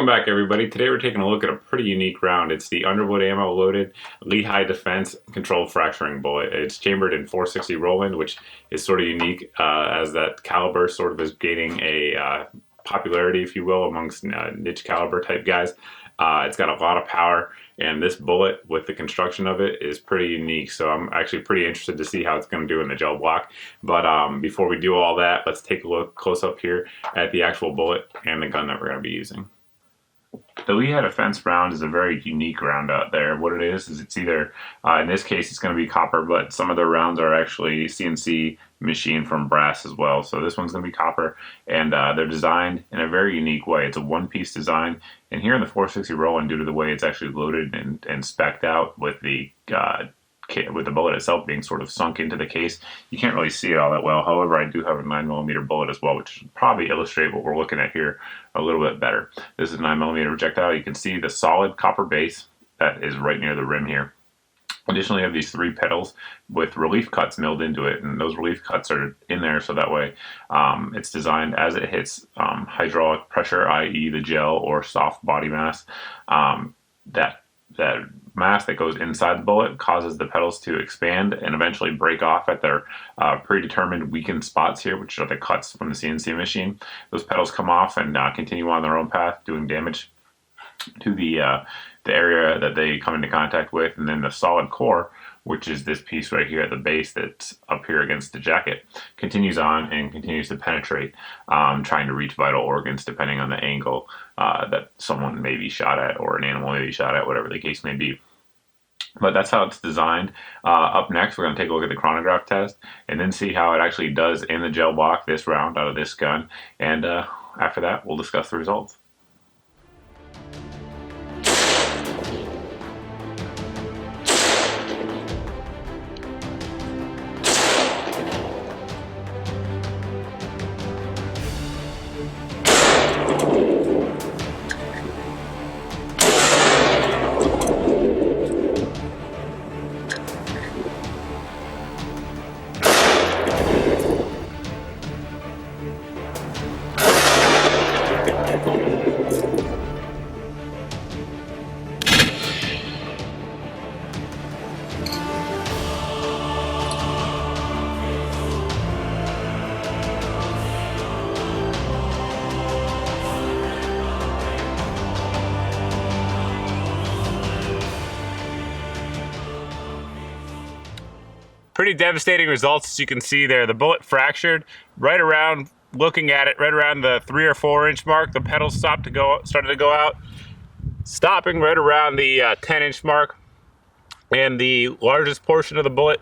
Welcome back, everybody. Today we're taking a look at a pretty unique round. It's the Underwood ammo loaded Lehigh Defense controlled fracturing bullet. It's chambered in 460 Rowland, which is sort of unique as that caliber sort of is gaining a popularity, if you will, amongst niche caliber type guys. It's got a lot of power, and this bullet with the construction of it is pretty unique. So I'm actually pretty interested to see how it's going to do in the gel block. But before we do all that, let's take a look close up here at the actual bullet and the gun that we're going to be using. The Lehigh Defense round is a very unique round out there. What it is it's either, in this case, it's going to be copper, but some of the rounds are actually CNC machined from brass as well. So this one's going to be copper, and they're designed in a very unique way. It's a one-piece design, and here in the 460 Rowland, due to the way it's actually loaded and spec'd out with the bullet itself being sort of sunk into the case, you can't really see it all that well. However, I do have a 9mm bullet as well, which should probably illustrate what we're looking at here a little bit better. This is a 9mm projectile. You can see the solid copper base that is right near the rim here. Additionally, you have these 3 petals with relief cuts milled into it, and those relief cuts are in there so that way it's designed as it hits hydraulic pressure, i.e. the gel or soft body mass, that mass that goes inside the bullet causes the petals to expand and eventually break off at their predetermined weakened spots here, which are the cuts from the CNC machine. Those petals come off and continue on their own path, doing damage to the area that they come into contact with. And then the solid core, which is this piece right here at the base that's up here against the jacket, continues on and continues to penetrate, trying to reach vital organs depending on the angle that someone may be shot at or an animal may be shot at, whatever the case may be. But that's how it's designed. Up next, we're going to take a look at the chronograph test and then see how it actually does in the gel block this round out of this gun. And after that, we'll discuss the results. Pretty devastating results, as you can see there. The bullet fractured right around, looking at it, right around the 3 or 4 inch mark. The petals started to go out, stopping right around the 10-inch mark, and the largest portion of the bullet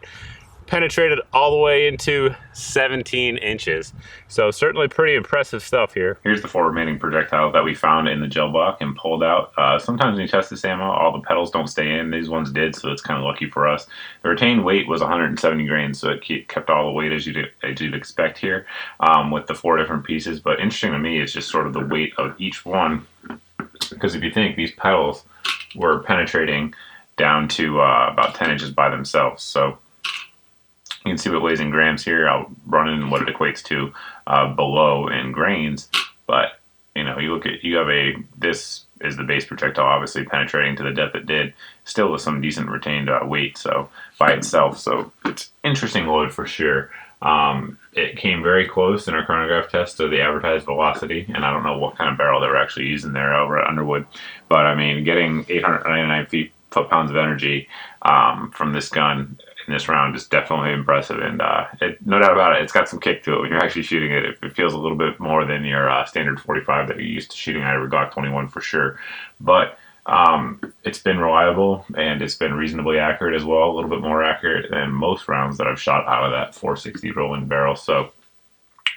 penetrated all the way into 17 inches. So certainly pretty impressive stuff here. Here's the 4 remaining projectiles that we found in the gel block and pulled out. Sometimes when you test this ammo, all the petals don't stay in. These ones did, so it's kind of lucky for us. The retained weight was 170 grains, so it kept all the weight as you'd expect here with the 4 different pieces. But interesting to me is just sort of the weight of each one, because if you think, these petals were penetrating down to about 10 inches by themselves. So you can see what weighs in grams here. I'll run in what it equates to below in grains. But you know, this is the base projectile, obviously penetrating to the depth it did, still with some decent retained weight. So by itself, so it's interesting load for sure. It came very close in our chronograph test to the advertised velocity, and I don't know what kind of barrel they were actually using there over at Underwood. But I mean, getting 899 foot-pounds of energy from this gun in this round is definitely impressive, and no doubt about it, it's got some kick to it when you're actually shooting it. It feels a little bit more than your standard 45 that you're used to shooting out of a Glock 21 for sure. But it's been reliable, and it's been reasonably accurate as well, a little bit more accurate than most rounds that I've shot out of that 460 Rowland barrel. So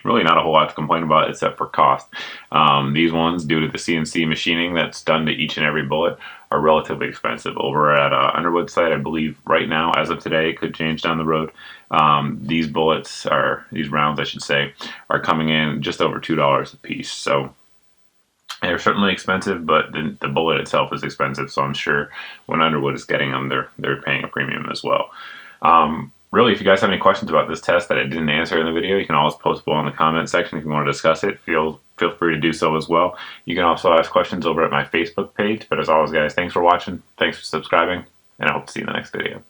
really not a whole lot to complain about except for cost. These ones, due to the CNC machining that's done to each and every bullet, are relatively expensive. Over at Underwood site, I believe right now, as of today, it could change down the road. These rounds I should say, are coming in just over $2 a piece. So they're certainly expensive, but the bullet itself is expensive. So I'm sure when Underwood is getting them, they're paying a premium as well. really, if you guys have any questions about this test that I didn't answer in the video, you can always post below in the comment section if you want to discuss it. Feel free to do so as well. You can also ask questions over at my Facebook page. But as always, guys, thanks for watching, thanks for subscribing, and I hope to see you in the next video.